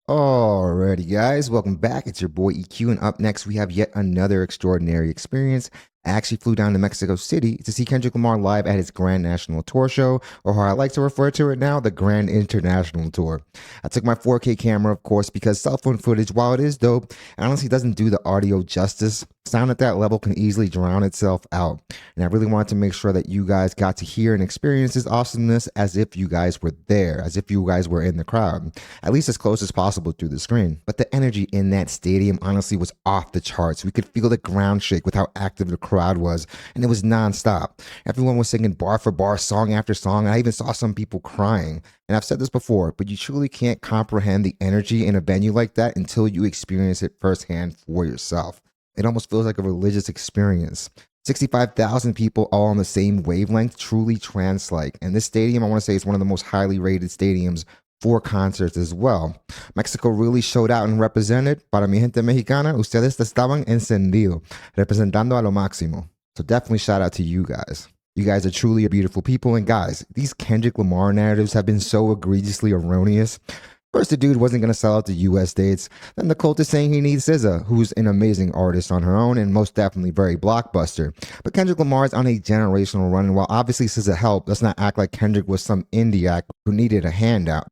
Alrighty, guys, welcome back. It's your boy EQ, and up next we have yet another extraordinary experience. I actually flew down to Mexico City to see Kendrick Lamar live at his Grand National Tour show, or how I like to refer to it now, the Grand International Tour. I took my 4K camera, of course, because cell phone footage, while it is dope, honestly doesn't do the audio justice. Sound at that level can easily drown itself out, and I really wanted to make sure that you guys got to hear and experience this awesomeness as if you guys were there, as if you guys were in the crowd, at least as close as possible through the screen. But the energy in that stadium honestly was off the charts. We could feel the ground shake with how active the crowd was, and it was nonstop. Everyone was singing bar for bar, song after song, and I even saw some people crying. And I've said this before, but you truly can't comprehend the energy in a venue like that until you experience it firsthand for yourself. It almost feels like a religious experience. 65,000 people all on the same wavelength truly translate. And this stadium, I want to say, is one of the most highly rated stadiums for concerts as well. Mexico really showed out and represented. Para mi gente mexicana, ustedes estaban encendido, representando a lo máximo. So definitely shout out to you guys. You guys are truly beautiful people. And guys, these Kendrick Lamar narratives have been so egregiously erroneous. First, the dude wasn't going to sell out the US dates. Then the cult is saying he needs SZA, who's an amazing artist on her own and most definitely very blockbuster. But Kendrick Lamar is on a generational run, and while obviously SZA helped, let's not act like Kendrick was some indie act who needed a handout.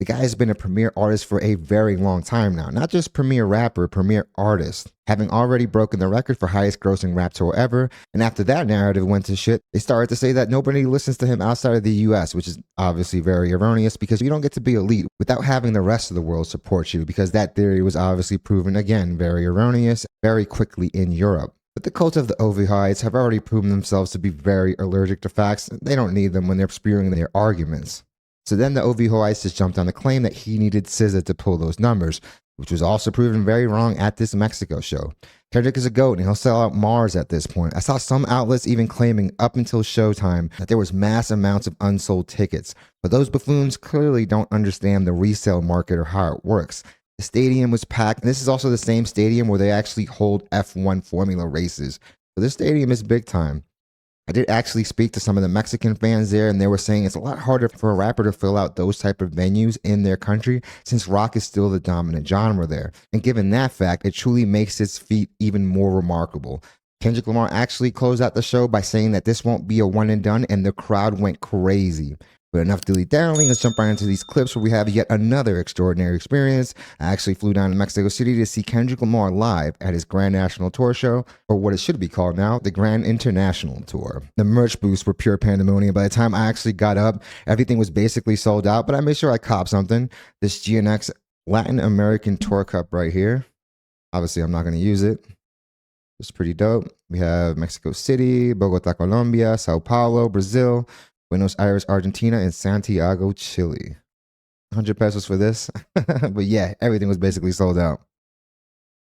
The guy has been a premier artist for a very long time now. Not just premier rapper, premier artist. Having already broken the record for highest grossing rap tour ever, and after that narrative went to shit, they started to say that nobody listens to him outside of the US, which is obviously very erroneous because you don't get to be elite without having the rest of the world support you, because that theory was obviously proven, again, very erroneous very quickly in Europe. But the cult of the Ovihides have already proven themselves to be very allergic to facts. They don't need them when they're spewing their arguments. So then the Ovihides just jumped on the claim that he needed SZA to pull those numbers, which was also proven very wrong at this Mexico show. Kendrick is a goat and he'll sell out Mars at this point. I saw some outlets even claiming up until showtime that there was mass amounts of unsold tickets, but those buffoons clearly don't understand the resale market or how it works. The stadium was packed, and this is also the same stadium where they actually hold F1 Formula races. So this stadium is big time. I did actually speak to some of the Mexican fans there, and they were saying it's a lot harder for a rapper to fill out those type of venues in their country since rock is still the dominant genre there. And given that fact, it truly makes its feat even more remarkable. Kendrick Lamar actually closed out the show by saying that this won't be a one and done, and the crowd went crazy. But enough dilly-dallying, let's jump right into these clips where we have yet another extraordinary experience. I actually flew down to Mexico City to see Kendrick Lamar live at his Grand National Tour show, or what it should be called now, the Grand International Tour. The merch booths were pure pandemonium. By the time I actually got up, everything was basically sold out, but I made sure I copped something. This GNX Latin American Tour Cup right here. Obviously, I'm not going to use it. It's pretty dope. We have Mexico City, Bogota, Colombia, Sao Paulo, Brazil, Buenos Aires, Argentina, and Santiago, Chile. 100 pesos for this. But yeah, everything was basically sold out.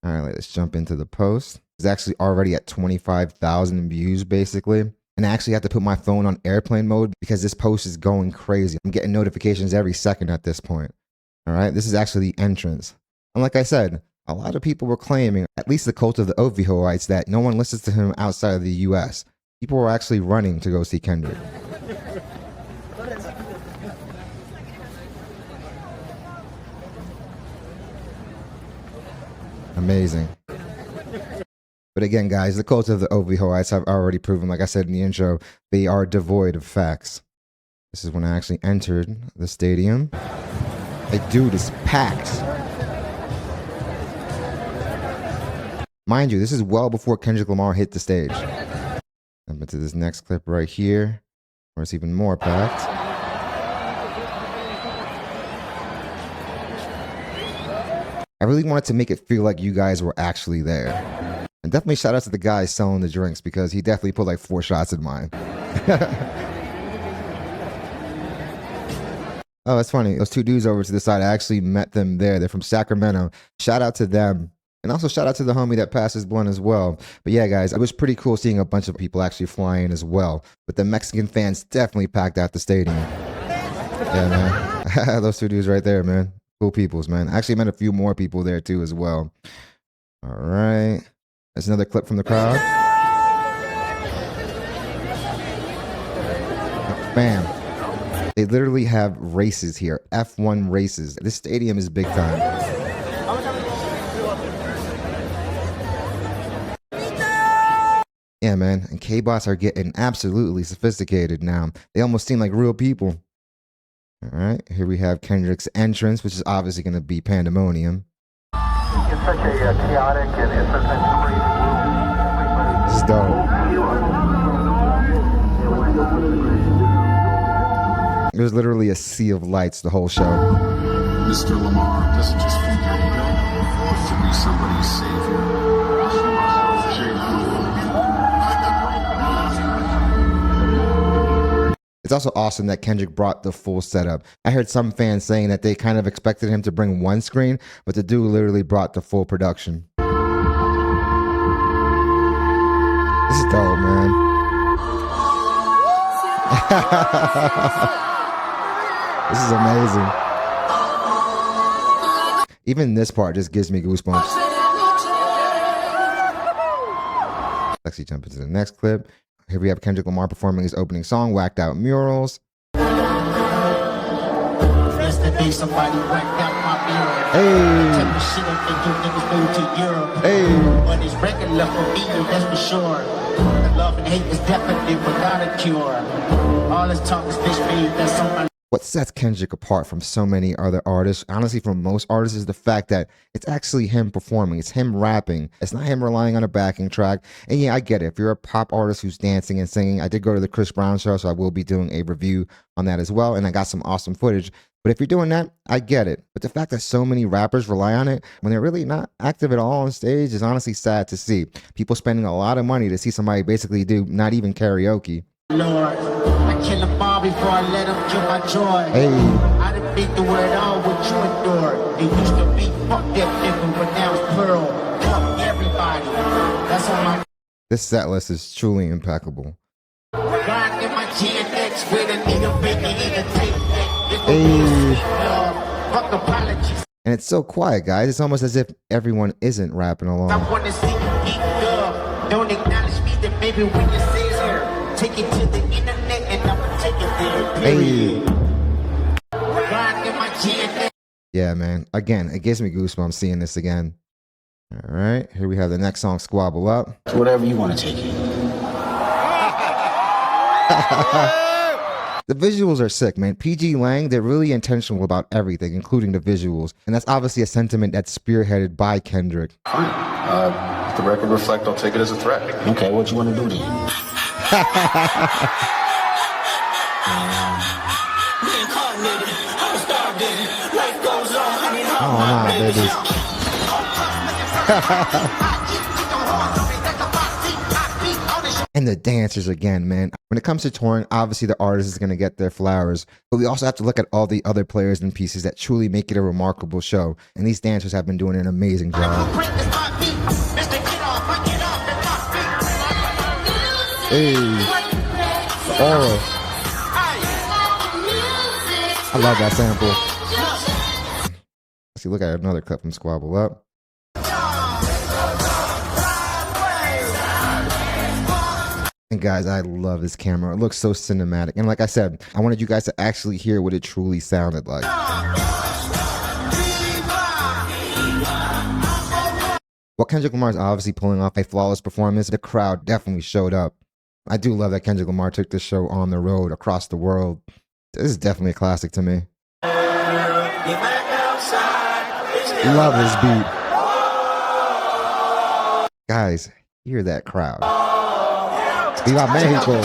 All right, let's jump into the post. It's actually already at 25,000 views, basically. And I actually have to put my phone on airplane mode because this post is going crazy. I'm getting notifications every second at this point. All right, this is actually the entrance. And like I said, a lot of people were claiming, at least the cult of the Ovihides, that no one listens to him outside of the US. People were actually running to go see Kendrick. Amazing. But again, guys, the cult of the Ovihides have already proven, like I said in the intro, they are devoid of facts. This is when I actually entered the stadium. Like, dude, it's packed. Mind you, this is well before Kendrick Lamar hit the stage. I'm into this next clip right here, where it's even more packed. I really wanted to make it feel like you guys were actually there. And definitely shout out to the guy selling the drinks because he definitely put like 4 shots in mine. Oh, that's funny. Those 2 dudes over to the side, I actually met them there. They're from Sacramento. Shout out to them. And also shout out to the homie that passes blunt as well. But yeah, guys, it was pretty cool seeing a bunch of people actually fly in as well. But the Mexican fans definitely packed out the stadium. Yeah, man. Those 2 dudes right there, man. Cool peoples, man. I actually met a few more people there too as well. All right. That's another clip from the crowd. Bam. They literally have races here, F1 races. This stadium is big time. Yeah, man. And K-bots are getting absolutely sophisticated now. They almost seem like real people. All right, here we have Kendrick's entrance, which is obviously going to be pandemonium. It's such a chaotic and sometimes crazy room. This is dope. There's literally a sea of lights the whole show. Mr. Lamar doesn't just fit your bill, but to be somebody's savior. It's also awesome that Kendrick brought the full setup. I heard some fans saying that they kind of expected him to bring one screen, but the dude literally brought the full production. This is dope, man. This is amazing. Even this part just gives me goosebumps. Let's see, jump into the next clip. Here we have Kendrick Lamar performing his opening song, Whacked Out Murals. Hey. Hey. But it's regular for me, that's for sure. The love and hate is definitely without a cure. All this talk is fish feed, that's on my. What sets Kendrick apart from so many other artists, honestly from most artists, is the fact that it's actually him performing. It's him rapping. It's not him relying on a backing track. And yeah, I get it. If you're a pop artist who's dancing and singing, I did go to the Chris Brown show, so I will be doing a review on that as well. And I got some awesome footage. But if you're doing that, I get it. But the fact that so many rappers rely on it when they're really not active at all on stage is honestly sad to see. People spending a lot of money to see somebody basically do not even karaoke. Lord, I kill them all before I let them kill my joy. Hey. I done beat the word all what you adore. It used to be fuck that nigga, but now it's plural. Fuck everybody. That's on my. This set list is truly impeccable. Hey. And it's so quiet, guys. It's almost as if everyone isn't rapping along. I want to see you eat dub. Don't acknowledge me that maybe when you say here. Take it to the internet and I'ma take it there. Hey. Yeah, man. Again, it gives me goosebumps seeing this again. All right, here we have the next song, Squabble Up. Whatever you want to take it. The visuals are sick, man. PG Lang, they're really intentional about everything, including the visuals. And that's obviously a sentiment that's spearheaded by Kendrick. Fine. If the record reflect, I'll take it as a threat. Okay, what you want to do then? Oh, nah, baby. And the dancers again, man. When it comes to touring, obviously the artist is going to get their flowers, but we also have to look at all the other players and pieces that truly make it a remarkable show. And these dancers have been doing an amazing job. Hey, aura. I love that sample. Let's see, look at another clip from Squabble Up. And guys, I love this camera. It looks so cinematic. And like I said, I wanted you guys to actually hear what it truly sounded like. While Kendrick Lamar is obviously pulling off a flawless performance, the crowd definitely showed up. I do love that Kendrick Lamar took this show on the road across the world. This is definitely a classic to me. Love this beat. Guys, hear that crowd. Viva Mexico.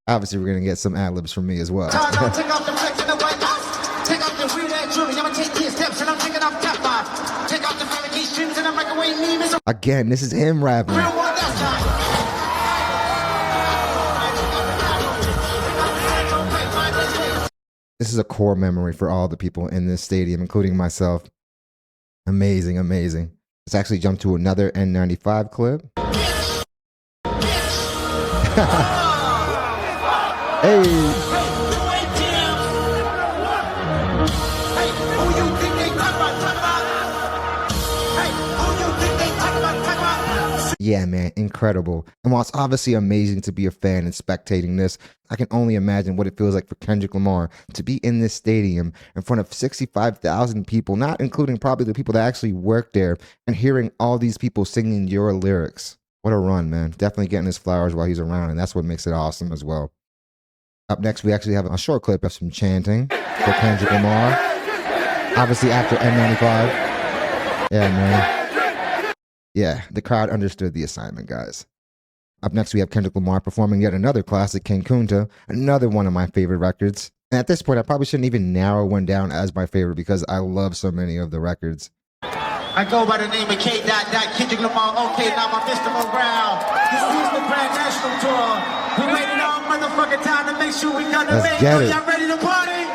Obviously, we're going to get some ad-libs from me as well. Again, this is him rapping. This is a core memory for all the people in this stadium, including myself. Amazing, amazing. Let's actually jump to another N95 clip. Hey. Yeah, man, incredible. And while it's obviously amazing to be a fan and spectating this, I can only imagine what it feels like for Kendrick Lamar to be in this stadium in front of 65,000 people, not including probably the people that actually work there, and hearing all these people singing your lyrics. What a run, man. Definitely getting his flowers while he's around, and that's what makes it awesome as well. Up next, we actually have a short clip of some chanting for Kendrick Lamar. Obviously after N95. Yeah, man. Yeah, the crowd understood the assignment, guys. Up next, we have Kendrick Lamar performing yet another classic, King Kunta, another one of my favorite records. And at this point, I probably shouldn't even narrow one down as my favorite because I love so many of the records. I go by the name of K. Kendrick Lamar. Okay, now my Mr. Brown. This is the Grand National Tour. We waited all motherfucking time to make sure we got the Let's get it. Y'all ready to party?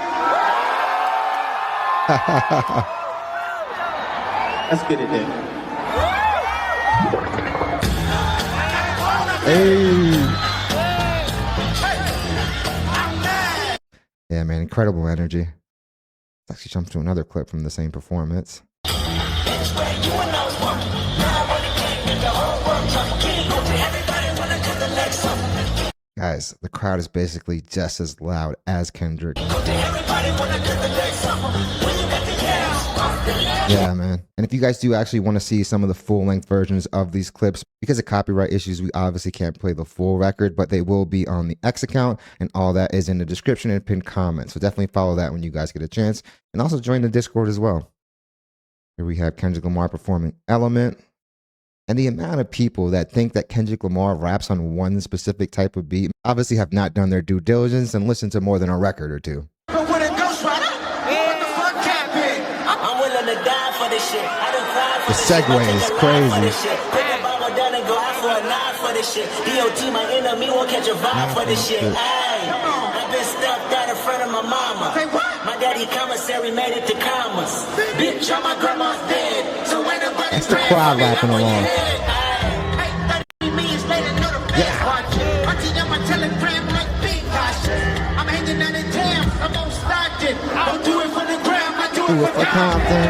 Let's get it then. Hey. Yeah, man, incredible energy. Let's actually jump to another clip from the same performance. Guys, the crowd is basically just as loud as Kendrick. Yeah, man. And if you guys do actually want to see some of the full-length versions of these clips, because of copyright issues, we obviously can't play the full record, but they will be on the X account, and all that is in the description and pinned comments. So definitely follow that when you guys get a chance, and also join the Discord as well. Here we have Kendrick Lamar performing Element. And the amount of people that think that Kendrick Lamar raps on one specific type of beat obviously have not done their due diligence and listened to more than a record or two. But with a Ghost Rider, what the fuck happened? I'm willing to die for this shit. I done cried for The segue is crazy. Put the Bible down and go out for a nine for this shit. DOT, my enemy, won't catch a vibe for this shit. Ay, I've been stuffed out in front of my mama. My daddy commissary made it to commas. Bitch, all my grandma's dead. So when the That's the crowd rapping along. I'm hanging out in town. I'm on Stockton. I don't do it for the gram. I do Do it for Compton.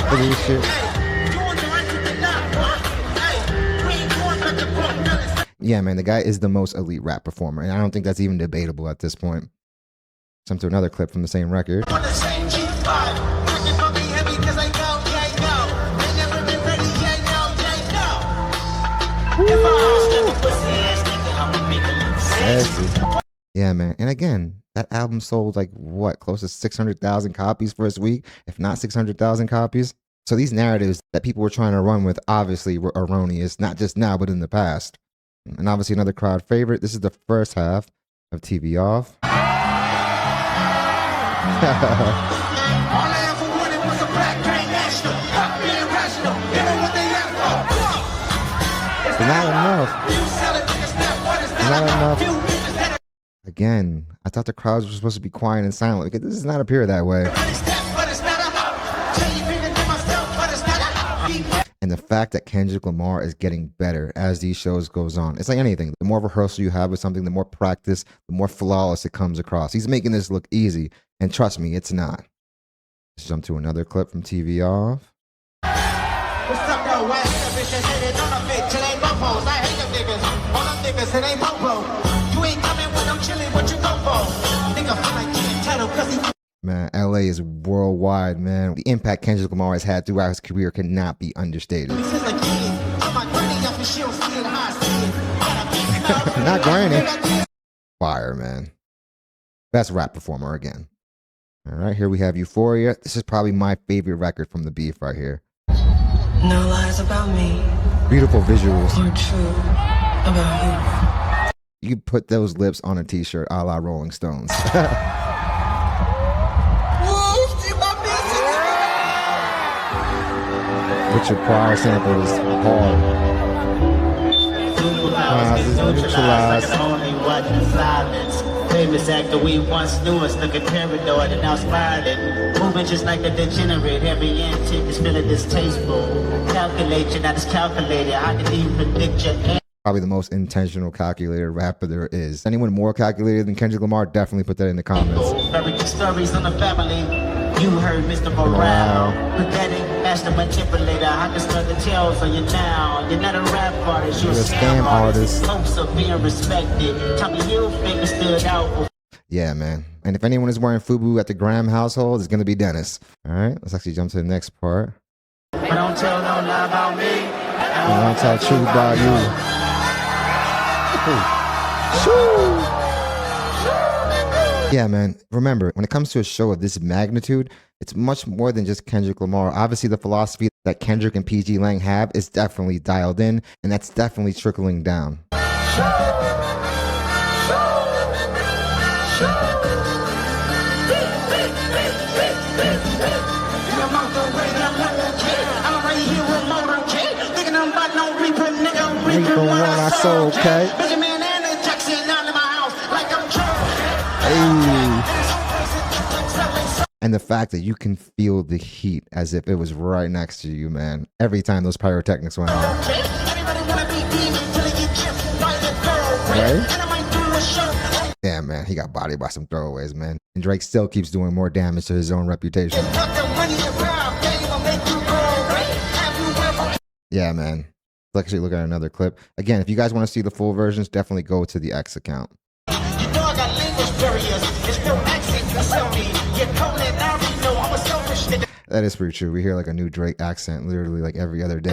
For this shit. Yeah, man, the guy is the most elite rap performer, and I don't think that's even debatable at this point. Jump to another clip from the same record. Yeah, man. And again, that album sold like what, close to 600,000 copies first week, if not 600,000 copies. So these narratives that people were trying to run with obviously were erroneous, not just now, but in the past. And obviously another crowd favorite. This is the first half of TV Off. It's not enough. It's not enough. Again, I thought the crowds were supposed to be quiet and silent because this does not appear that way. And the fact that Kendrick Lamar is getting better as these shows goes on. It's like anything. The more rehearsal you have with something, the more practice, the more flawless it comes across. He's making this look easy. And trust me, it's not. Let's jump to another clip from TV Off. What's up, though? Why hate a bitch that said it on a bitch? It ain't bubbles. I hate them niggas. All them niggas, it ain't popo. You ain't coming when I'm chilling. What you go for? Nigga feel like King Title because he... Man, LA is worldwide, man. The impact Kendrick Lamar has had throughout his career cannot be understated. Not Granny. Fire, man. Best rap performer again. All right, here we have Euphoria. This is probably my favorite record from the Beef right here. No lies about me. Beautiful visuals. Or true about you. You could put those lips on a t-shirt a la Rolling Stones. Richard Pryor sample is hard. Famous actor we once knew us, looking paranoid and now spiraling. Moving just like a degenerate, every antic is feeling distasteful. Calculate, you're not as calculated. I can even predict your probably the most intentional, calculated rapper there is. Anyone more calculated than Kendrick Lamar, definitely put that in the comments. Very good stories on the family. You heard Mr. Morale. Pathetic, master manipulator. I can start the tales on you now. You're not a rap artist, you're a scam artist. Hopes of being respected. Tommy Hilfiger stood out. Yeah, man. And if anyone is wearing FUBU at the Graham household, it's going to be Dennis. All right, let's actually jump to the next part. But don't tell no lie about me. Don't tell the truth about you. Yeah, man. Remember, when it comes to a show of this magnitude, it's much more than just Kendrick Lamar. Obviously, the philosophy that Kendrick and PG Lang have is definitely dialed in, and that's definitely trickling down. I so okay. And the fact that you can feel the heat as if it was right next to you, man. Every time those pyrotechnics went off. Right? Yeah, man, he got bodied by some throwaways, man. And Drake still keeps doing more damage to his own reputation. Yeah, man. Let's actually look at another clip. Again, if you guys want to see the full versions, definitely go to the X account. That is pretty true. We hear like a new Drake accent literally like every other day.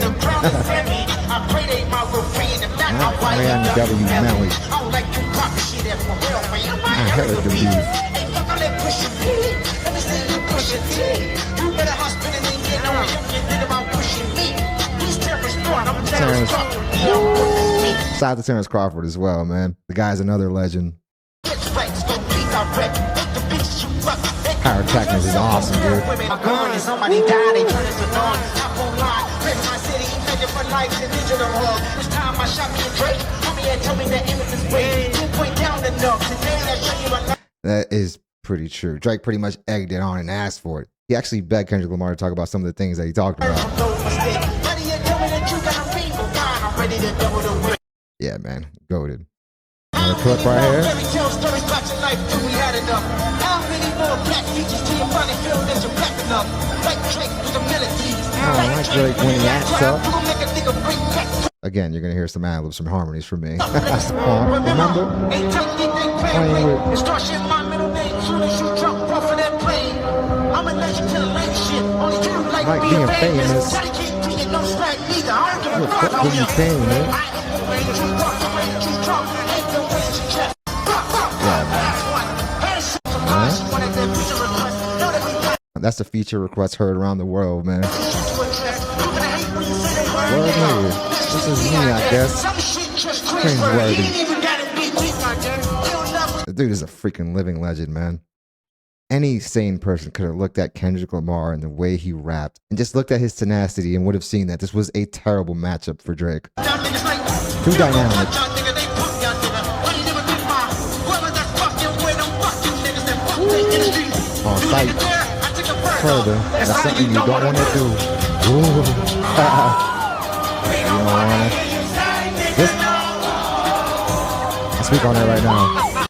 Shout out to Terrence Crawford as well, man. The guy's another legend. Pyrotechnics is awesome, dude. That is pretty true. Drake pretty much egged it on and asked for it. He actually begged Kendrick Lamar to talk about some of the things that he talked about. Yeah, man. Goated. Another clip right here. I like Drake when he acts up. Again, you're going to hear some ad-libs, some harmonies from me. Remember? Like being famous. What you saying, man? Yeah, man. That's the feature request heard around the world, man. This is me, I guess. Cringeworthy. The dude is a freaking living legend, man. Any sane person could have looked at Kendrick Lamar and the way he rapped and just looked at his tenacity and would have seen that this was a terrible matchup for Drake. Too dynamic. On site. Further. That's something you don't want to do. You don't want to. I'll speak on that right now.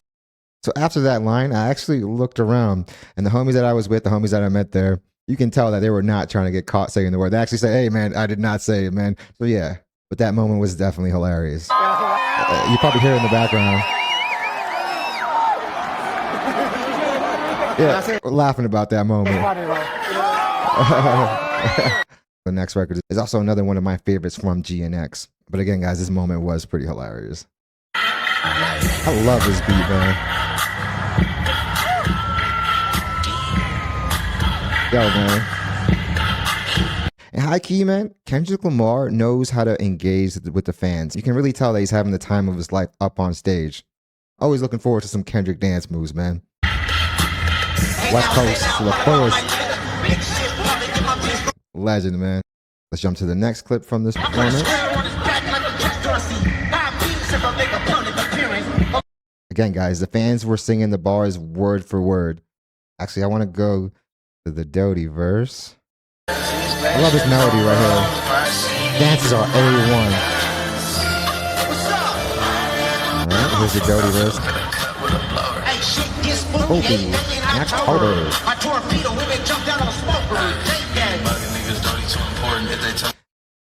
So after that line, I actually looked around, and the homies that I was with, the homies that I met there, you can tell that they were not trying to get caught saying the word. They actually say, "Hey, man, I did not say it, man." So yeah, but that moment was definitely hilarious. You probably hear it in the background. Yeah, we're laughing about that moment. The next record is also another one of my favorites from GNX. But again, guys, this moment was pretty hilarious. I love this beat, man. Yo, man. And high key, man, Kendrick Lamar knows how to engage with the fans. You can really tell that he's having the time of his life up on stage. Always looking forward to some Kendrick dance moves, man. West Coast, the first. Legend, man. Let's jump to the next clip from this performance. Again, guys, the fans were singing the bars word for word. Actually, I want to go to the Doty verse. I love this melody right here. Dances are A1. Alright, here's the Doty verse. Opie, Max Carter. I torpedo when they jump down on a smoke parade. Niggas dirty too important if they tell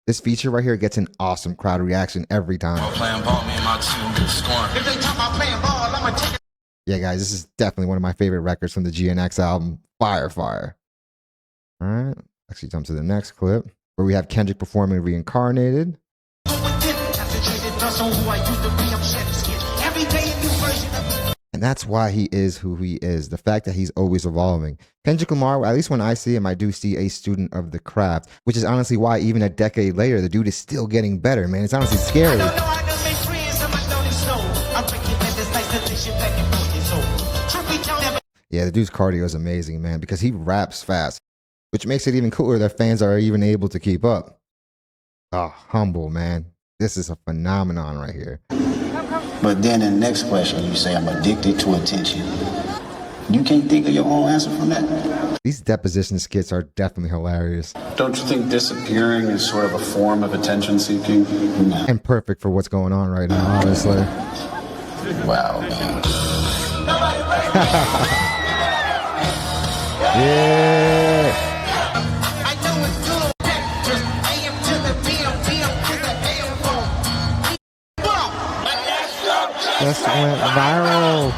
This feature right here gets an awesome crowd reaction every time. playing ball, me and my team get scoring. If they talk about playing ball, I'ma take it. Yeah, guys, this is definitely one of my favorite records from the GNX album, Fire. All right, actually jump to the next clip where we have Kendrick performing Reincarnated. And that's why he is who he is. The fact that he's always evolving. Kendrick Lamar, at least when I see him, I do see a student of the craft, which is honestly why even a decade later, the dude is still getting better, man. It's honestly scary. Yeah, the dude's cardio is amazing, man, because he raps fast, which makes it even cooler that fans are even able to keep up. Oh, humble, man. This is a phenomenon right here. But then in the next question, you say I'm addicted to attention. You can't think of your own answer from that? These deposition skits are definitely hilarious Don't you think disappearing is sort of a form of attention seeking? No. and perfect for what's going on right now, honestly. Wow, man. Yeah. I know it's good. Just AM to the PM to the AM. Just went viral.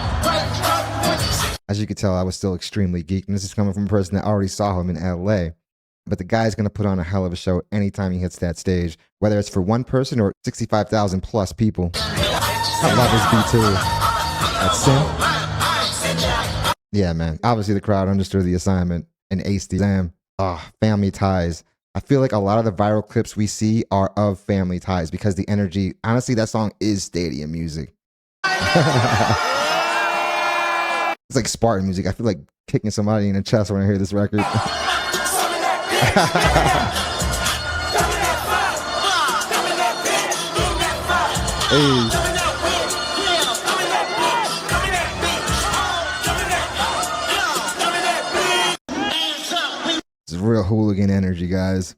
As you can tell, I was still extremely geeked, and this is coming from a person that already saw him in LA. But the guy's going to put on a hell of a show anytime he hits that stage, whether it's for one person or 65,000 plus people. I love this beat too. That's Sim. Yeah, man. Obviously, the crowd understood the assignment and aced the exam. Family ties. I feel like a lot of the viral clips we see are of family ties because the energy, honestly, that song is stadium music. It's like Spartan music. I feel like kicking somebody in the chest when I hear this record. Hey. It's real hooligan energy, guys.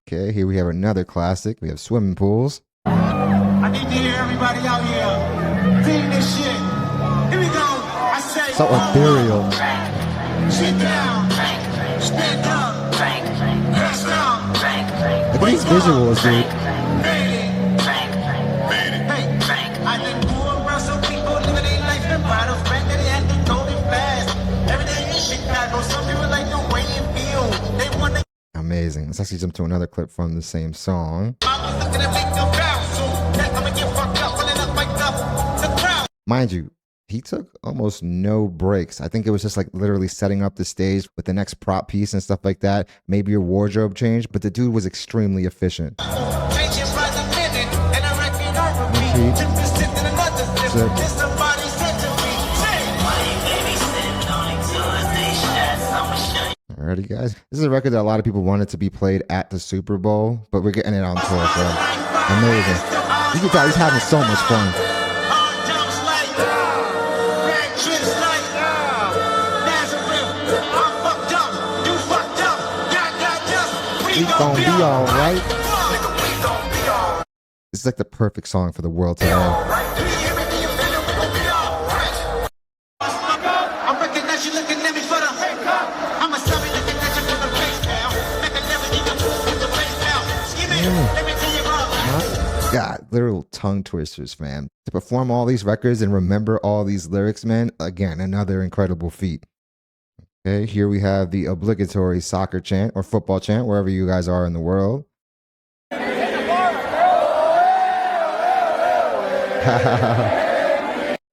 Okay, here we have another classic. We have swimming pools. I need to hear everybody out here sing this shit. Here we go. I say, So ethereal. sit down, stand up, pass down. Look at these visuals, dude. Hey, I've been going around some people living their life in bottles, back that they had to go in fast. Every day in Chicago, some people like the way you feel. They want to. Amazing. Let's actually jump to another clip from the same song. I was looking to make them bounce, so that I'ma get fucked up, filling up like the crowd. Mind you, he took almost no breaks. I think it was just like literally setting up the stage with the next prop piece and stuff like that. Maybe your wardrobe changed, but the dude was extremely efficient. Changing by the minute, and I reckon over me. Tip is sitting another sip. Sip. This somebody said to me. Alrighty, guys. This is a record that a lot of people wanted to be played at the Super Bowl, but we're getting it on tour, so amazing. You can tell he's having so much fun. Hard jumps like red trips like Nazareth. I'm fucked up, you fucked up. God just, We gon' be alright. This is like the perfect song for the world today. I recognize you looking at me for the I'm a sorry looking at you for the face now. Make a never even move with the face now. Excuse me, let me tell you about God, literal tongue twisters, fam. To perform all these records and remember all these lyrics, man, again, another incredible feat. Okay, here we have the obligatory soccer chant or football chant, wherever you guys are in the world.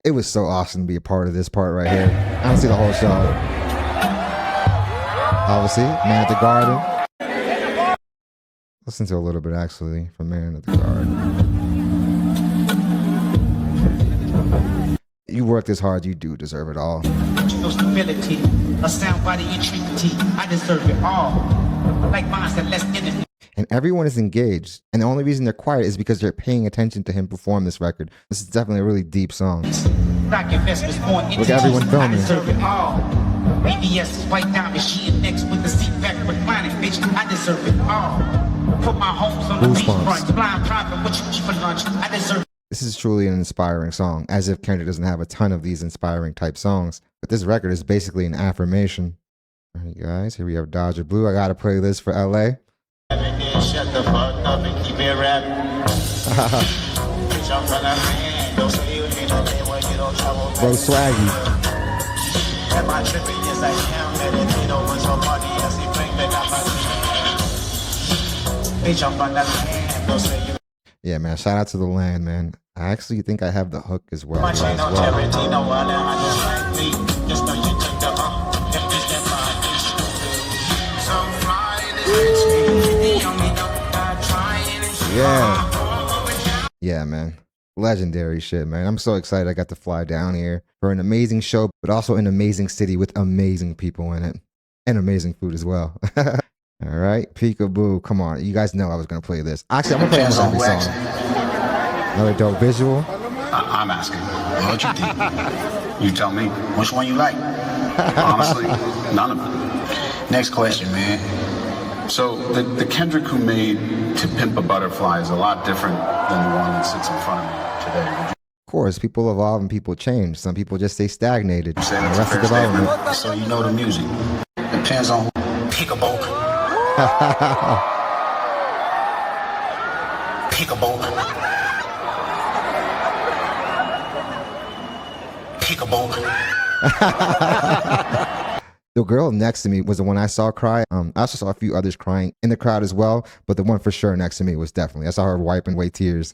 It was so awesome to be a part of this part right here. I don't see the whole show. Obviously, Man at the Garden. Listen to a little bit actually from Man at the Garden. You work this hard, you do deserve it all. no stability, a sound body entreaty. I deserve it all. Like mindset, less enemy. And everyone is engaged. And the only reason they're quiet is because they're paying attention to him perform this record. This is definitely a really deep song. Stock investments, more Look at everyone filming. I deserve it all. BBS is white diamond, she next with the seat back reclining, bitch. I deserve it all. Put my homes on the beachfront, flying private. What you eat for lunch? I deserve. This is truly an inspiring song, as if Kendrick doesn't have a ton of these inspiring type songs. But this record is basically an affirmation. All right, guys, here we have Dodger Blue. I gotta play this for LA. Shut the fuck up and keep it rapping. Bro, swaggy. Am I tripping? Yes, I am. Meditate over some money as he bring me down my bitch, I'm from the land. Don't say you. Yeah, man. Shout out to the land, man. I actually think I have the hook as well. My chain on charity, no one I just like me. Just know you take the if this that fine, so fly this bitch, on me, don't try and Yeah, man. Legendary shit, man. I'm so excited I got to fly down here for an amazing show, but also an amazing city with amazing people in it. And amazing food as well. All right, Peekaboo. Come on. You guys know I was going to play this. Actually, I'm going to play almost every song. Another dope visual. I'm asking, what you think? You tell me. Which one you like? Honestly, none of them. Next question, man. So the Kendrick who made To Pimp a Butterfly is a lot different than the one that sits in front of me today. Of course, people evolve and people change. Some people just stay stagnated. You say And that's a Arrested fair Development. So you know the music. Depends on who. Peekaboo. Peekaboo. Peekaboo. The girl next to me was the one I saw cry. I also saw a few others crying in the crowd as well, but the one for sure next to me was definitely. I saw her wiping away tears.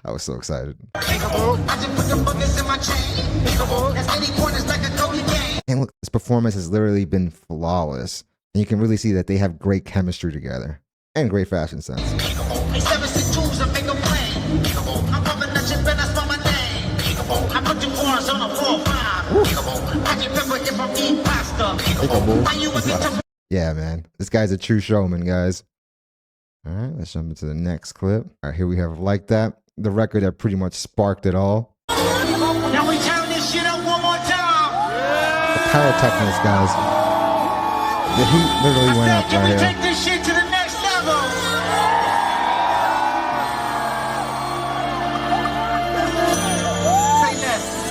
I was so excited. And look, this performance has literally been flawless. And you can really see that they have great chemistry together and great fashion sense. Yeah, man. This guy's a true showman, guys. All right, let's jump into the next clip. All right, here we have Like That, the record that pretty much sparked it all. Now we turn this shit up one more time. The pyrotechnics, guys. The heat literally went up Can right we here. take this shit to the next level? Say that.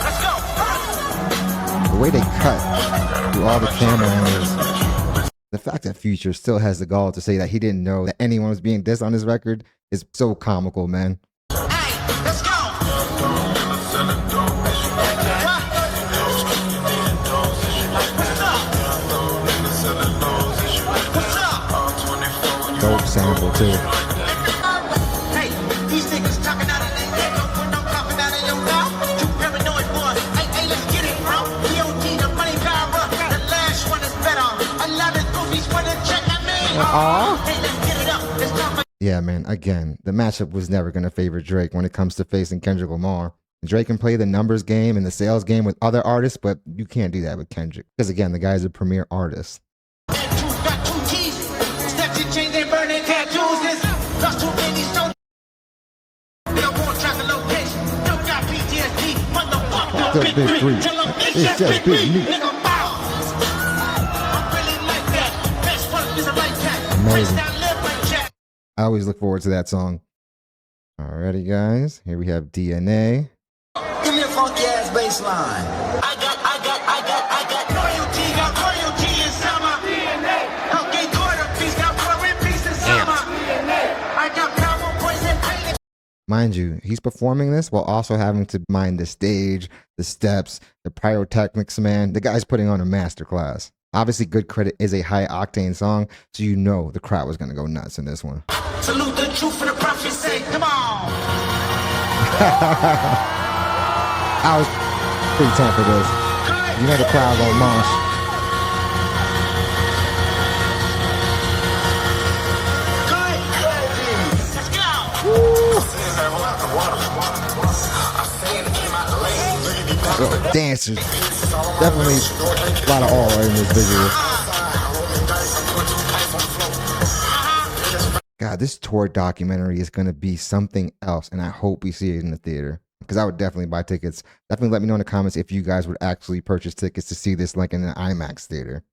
Let's go. The way they cut through all the camera angles. The fact that Future still has the gall to say that he didn't know that anyone was being dissed on this record is so comical, man. Hey, let's go. What's up? Dope sample, too. Hey, these niggas talking out of their neck, put no coughing out of your mouth. You paranoid boy. Hey, let's get it, bro. DOT, the money power. The last one is better. A lot of goofies wanna check at me. Hey, let's get it up. It's time for. Yeah, man, again, the matchup was never going to favor Drake when it comes to facing Kendrick Lamar. Drake can play the numbers game and the sales game with other artists, but you can't do that with Kendrick. Because again, the guy's a premier artist. Got two keys. Steps and chains and burning tattoos. There's lost too many stones. They don't want to track the location. Don't got PTSD. Motherfucker. The big three. Tell them It's just big meat. Nigga, bow. I'm really like that. Best work is a like that. Amazing. Freestyle live like that. I always look forward to that song. Alrighty, guys. Here we have DNA. Give me a funky ass bass line. I got royalty in summer. Okay, quarter piece, got war and peace in summer. I got power, poison, pain. Mind you, he's performing this while also having to mind the stage, the steps, the pyrotechnics, man. The guy's putting on a masterclass. Obviously, Good Credit is a high-octane song, so you know the crowd was going to go nuts in this one. Salute the truth for the prophet's sake. Come on. I was pretty time for this. You know the crowd going mosh. Let's go. Dancers. Definitely a lot of awe in this visual. God, this tour documentary is going to be something else, and I hope we see it in the theater because I would definitely buy tickets. Definitely let me know in the comments if you guys would actually purchase tickets to see this like in an IMAX theater.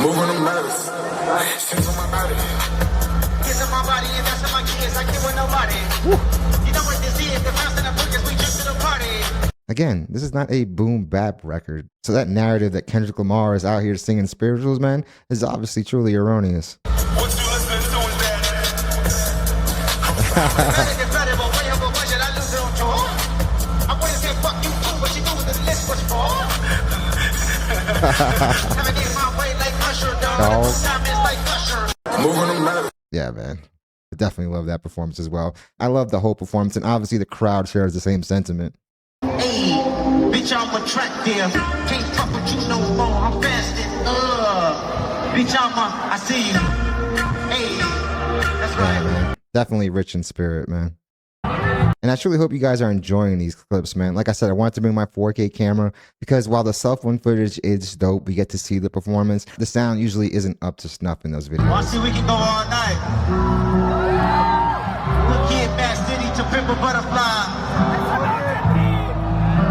Moving them matters. Sins on my body. Kids on my body, and that's on my kids. I can't with nobody. You know what this is? The mouse and the bookers, we just to the party. Again, this is not a boom bap record. So that narrative that Kendrick Lamar is out here singing spirituals, man, is obviously truly erroneous. What you listening to is that? I wouldn't say fuck you too, but you knew what the list was for. Moving them matters. Yeah, man. I definitely love that performance as well. I love the whole performance, and obviously the crowd shares the same sentiment. Hey, bitch, I'm attractive. Can't fuck with you no more. I'm fasting. Bitch, I see you. Hey, that's right. Yeah, man. Definitely rich in spirit, man. And I truly hope you guys are enjoying these clips, man. Like I said, I wanted to bring my 4K camera because while the cell phone footage is dope, we get to see the performance. The sound usually isn't up to snuff in those videos. I see we can go all night. Look here, Bass City to Pimp a Butterfly.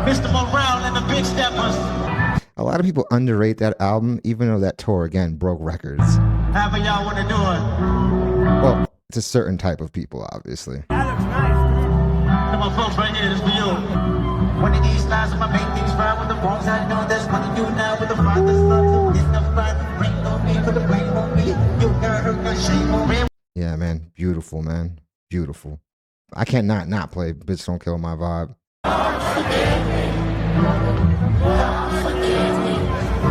Mr. Morale and the Big Steppers. A lot of people underrate that album, even though that tour, again, broke records. However y'all want to do it. Well, it's a certain type of people, obviously. To my folks right here, this for you. One of these slides, I'ma make things right with the wrongs I know. That's what I do now with the father, son, to get the fight. Bring on me, put the blame on me. You got hurt, got shame on me. Yeah, man. Beautiful, man. Beautiful. I can't not play Bitch Don't Kill My Vibe. Forgive me. Forgive me.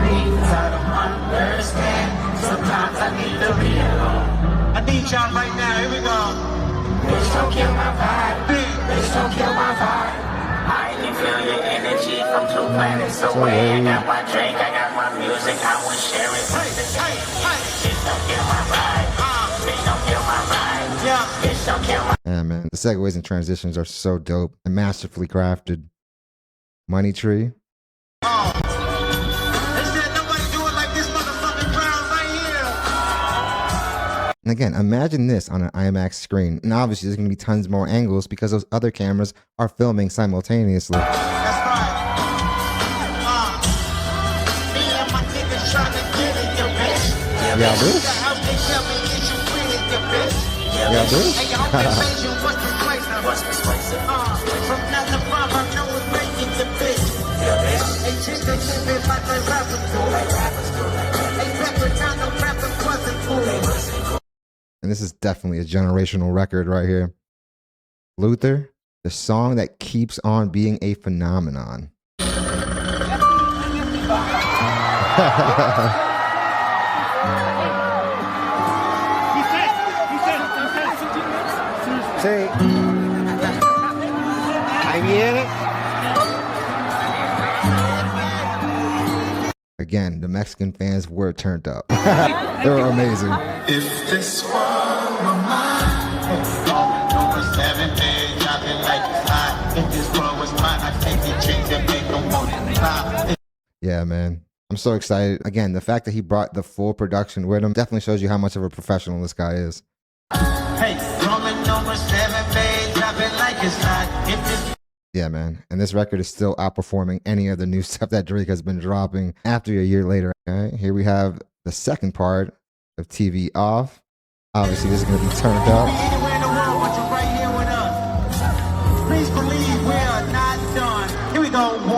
Things I don't understand. Sometimes I need to be alone. I need y'all right now. Here we go. Bitch, don't kill my vibe. Bitch, don't kill my vibe. I can feel your energy from 2 planets away. I got my drink, I got my music, I will share it with the day. Bitch, don't kill my vibe. Bitch, don't kill my vibe. Yeah. Bitch, don't kill my Yeah, man. The segues and transitions are so dope and masterfully crafted. Money Tree. They said nobody do it like this motherfucking crowd right here. And again, imagine this on an IMAX screen. And obviously, there's going to be tons more angles because those other cameras are filming simultaneously. That's right. Me and my niggas trying to get it, you bitch. Yeah, The this. house they tell me get you with it, you bitch. Yeah, this. Hey, y'all been made you what's persuasive? What's persuasive? From 9 to 5, I know it's making the bitch. Hey, chick, they live it like they rappers do. Hey, rapper, now no rapper wasn't cool. And this is definitely a generational record right here. Luther, the song that keeps on being a phenomenon. Sí. Ahí viene. Again, the Mexican fans were turned up. They were amazing. If this were mine, Over 7 days, I've been like it's hot. If this world was mine, I'd take it, change it, make them want it stop. Yeah, man. I'm so excited. Again, the fact that he brought the full production with him definitely shows you how much of a professional this guy is. Hey, rolling over 7 days, I've been like it's hot. If this Yeah, man. And this record is still outperforming any of the new stuff that Drake has been dropping after a year later. Okay, here we have the second part of TV Off. Obviously, this is going to be turned up. anywhere in the world, but you're right here with us. Please believe we are not done. Here we go, 1,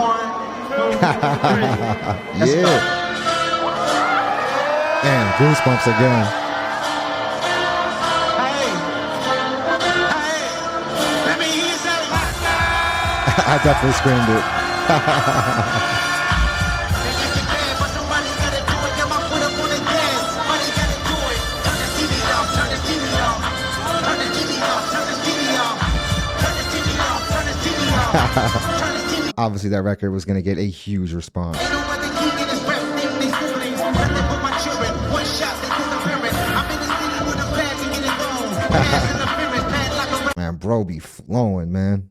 2, 3. Yeah. And goosebumps again. Let me hear you say, I definitely screamed it. but somebody gotta do it. Get my foot up on the gas. Somebody gotta do it. Turn the TV off. Turn the TV off. Turn the TV off. Turn the TV off. Turn the TV off. Turn the TV off. Turn the TV off. Obviously, that record was going to get a huge response. Ain't no other key in this rap. They siblings. Nothing but my children. One shot, they disappearing. I'm in the city with a bag to get it on. Pass in the pyramid. Pad like a Man, bro be flowing, man.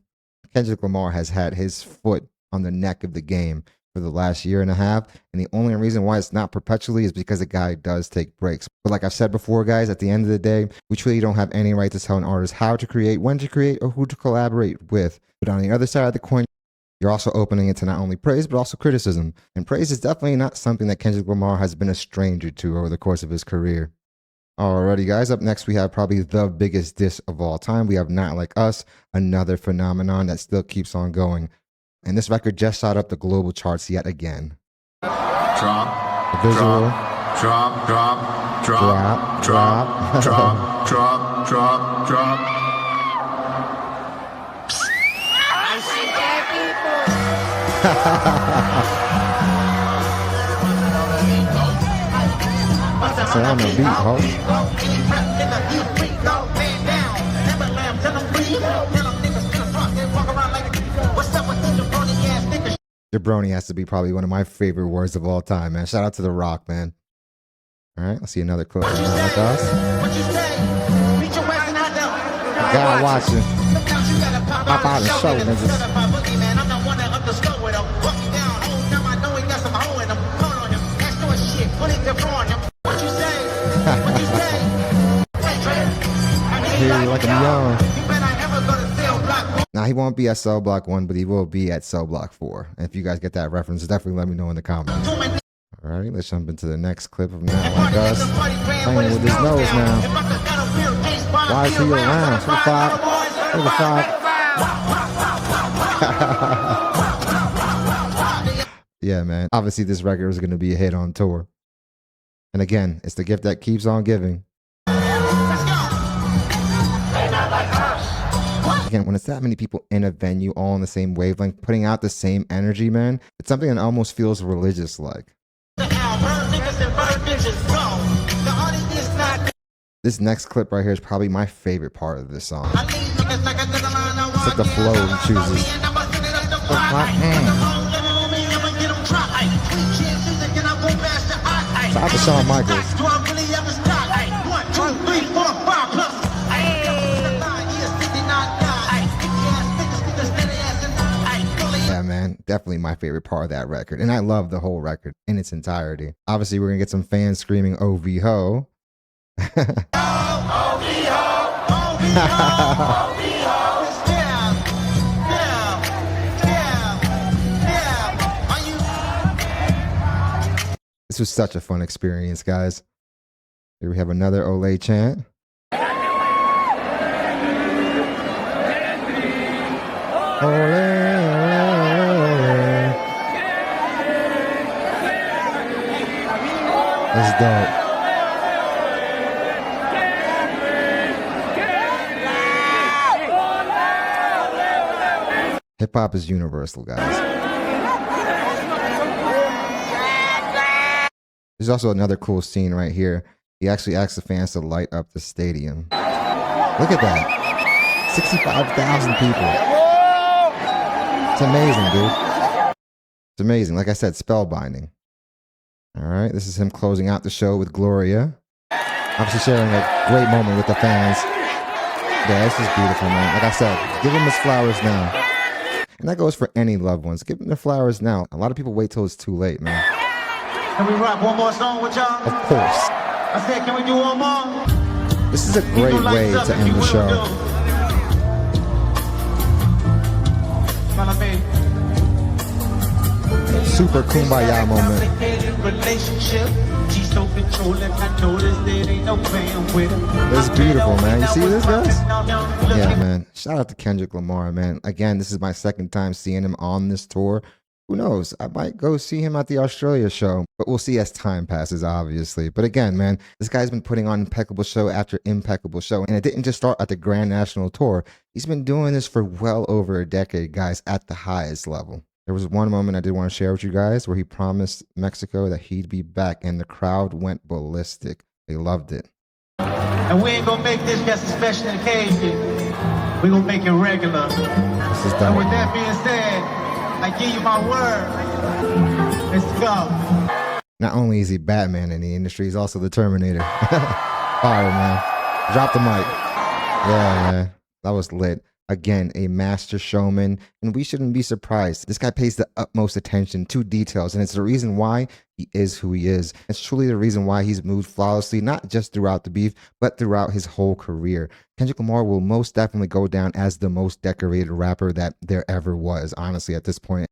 Kendrick Lamar has had his foot on the neck of the game for the last year and a half. And the only reason why it's not perpetually is because the guy does take breaks. But like I've said before, guys, at the end of the day, we truly don't have any right to tell an artist how to create, when to create, or who to collaborate with. But on the other side of the coin, you're also opening it to not only praise, but also criticism. And praise is definitely not something that Kendrick Lamar has been a stranger to over the course of his career. Alrighty, guys, up next we have probably the biggest diss of all time. We have Not Like Us, another phenomenon that still keeps on going. And this record just shot up the global charts yet again. Drop. The visual. Drop. Drop. Drop. Drop. Drop. Drop. Drop. Drop. Drop. So on the beat, ho. Jabroni has to be probably one of my favorite words of all time, man. Shout out to The Rock, man. All right, let's see another clip of Not Like Us. God watching. Pop out and show, niggas. Hear you like I'm young. Now, he won't be at Cell Block 1, but he will be at Cell Block 4. And if you guys get that reference, definitely let me know in the comments. All right, let's jump into the next clip of Not Like Us. Playing with his nose now. Why is he around? Who the fuck? Who the fuck? Yeah, man. Obviously, this record is going to be a hit on tour. And again, it's the gift that keeps on giving. Again, when it's that many people in a venue all on the same wavelength, putting out the same energy, man, it's something that almost feels religious-like. This next clip right here is probably my favorite part of this song. It's like the flow he chooses. Shout out to Shawn Michaels. Yeah, man, definitely my favorite part of that record. And I love the whole record in its entirety. Obviously, we're going to get some fans screaming, OV ho. This was such a fun experience, guys. Here we have another Olay chant. Olay, olay, olay. That's dope. Hip hop is universal, guys. There's also another cool scene right here. He actually asked the fans to light up the stadium. Look at that. 65,000 people. It's amazing, dude. It's amazing. Like I said, spellbinding. All right, this is him closing out the show with Gloria. Obviously sharing a great moment with the fans. Yeah, this is beautiful, man. Like I said, give him his flowers now. And that goes for any loved ones. Give them their flowers now. A lot of people wait till it's too late, man. Can we rock one more song with y'all? Of course. I said, can we do one more? This is a great way to end the show. Super kumbaya moment. It's beautiful, man. You see this, guys? Yeah, man. Shout out to Kendrick Lamar, man. Again, this is my second time seeing him on this tour. Who knows? I might go see him at the Australia show, but we'll see as time passes, obviously. But again, man, this guy's been putting on impeccable show after impeccable show, and it didn't just start at the Grand National Tour. He's been doing this for well over a decade, guys, at the highest level. There was one moment I did want to share with you guys where he promised Mexico that he'd be back, and the crowd went ballistic. They loved it. And we ain't gonna make this just a special occasion. We're gonna make it regular. This is And done. with that being said, I give you my word. Let's go. Not only is he Batman in the industry, he's also the Terminator. All right, man. Drop the mic. Yeah, man. That was lit. Again, a master showman, and we shouldn't be surprised. This guy pays the utmost attention to details, and it's the reason why he is who he is. It's truly the reason why he's moved flawlessly, not just throughout the beef, but throughout his whole career. Kendrick Lamar will most definitely go down as the most decorated rapper that there ever was, honestly, at this point.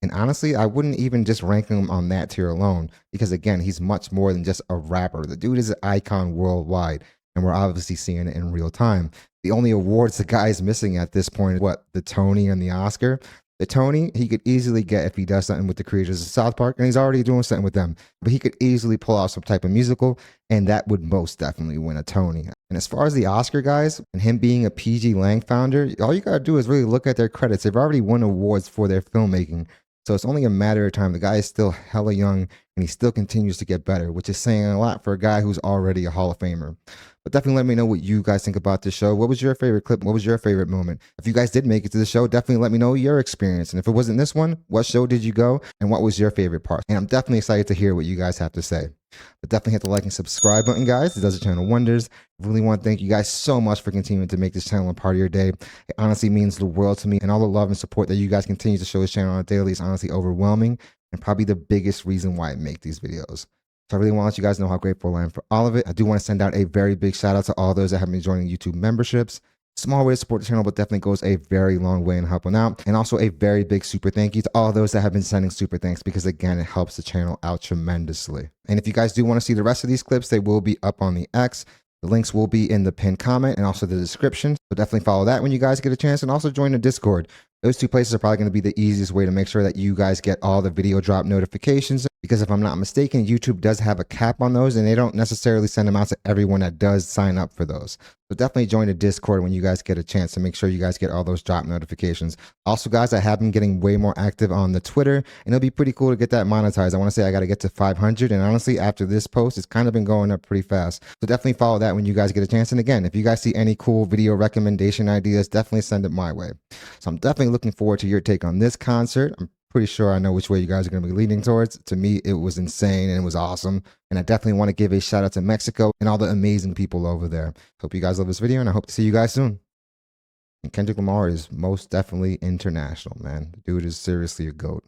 And honestly, I wouldn't even just rank him on that tier alone, because again, he's much more than just a rapper. The dude is an icon worldwide, and we're obviously seeing it in real time. The only awards the guy is missing at this point is what? The Tony and the Oscar. The Tony, he could easily get if he does something with the creators of South Park, and he's already doing something with them. But he could easily pull off some type of musical, and that would most definitely win a Tony. And as far as the Oscar guys, and him being a PG Lang founder, all you gotta do is really look at their credits. They've already won awards for their filmmaking. So it's only a matter of time. The guy is still hella young, and he still continues to get better, which is saying a lot for a guy who's already a Hall of Famer. But definitely let me know what you guys think about this show. What was your favorite clip? What was your favorite moment? If you guys did make it to the show, definitely let me know your experience. And if it wasn't this one, what show did you go? And what was your favorite part? And I'm definitely excited to hear what you guys have to say. But definitely hit the like and subscribe button, guys. It does the channel wonders. I really want to thank you guys so much for continuing to make this channel a part of your day. It honestly means the world to me. And all the love and support that you guys continue to show this channel on a daily is honestly overwhelming, and probably the biggest reason why I make these videos. So I really want to let you guys know how grateful I am for all of it. I do want to send out a very big shout out to all those that have been joining YouTube memberships. Small way to support the channel, but definitely goes a very long way in helping out. And also a very big super thank you to all those that have been sending super thanks, because again, it helps the channel out tremendously. And if you guys do want to see the rest of these clips, they will be up on the X. The links will be in the pinned comment and also the description. So definitely follow that when you guys get a chance, and also join the Discord. Those two places are probably going to be the easiest way to make sure that you guys get all the video drop notifications, because if I'm not mistaken, YouTube does have a cap on those, and they don't necessarily send them out to everyone that does sign up for those. So definitely join the Discord when you guys get a chance to make sure you guys get all those drop notifications. Also, guys, I have been getting way more active on the Twitter, and it'll be pretty cool to get that monetized. I want to say I got to get to 500, and honestly, after this post, it's kind of been going up pretty fast. So definitely follow that when you guys get a chance. And again, if you guys see any cool video recommendation ideas, definitely send it my way. So I'm definitely looking forward to your take on this concert. I'm pretty sure I know which way you guys are going to be leaning towards. To me, it was insane and it was awesome. And I definitely want to give a shout out to Mexico and all the amazing people over there. Hope you guys love this video, and I hope to see you guys soon. And Kendrick Lamar is most definitely international, man. The dude is seriously a GOAT.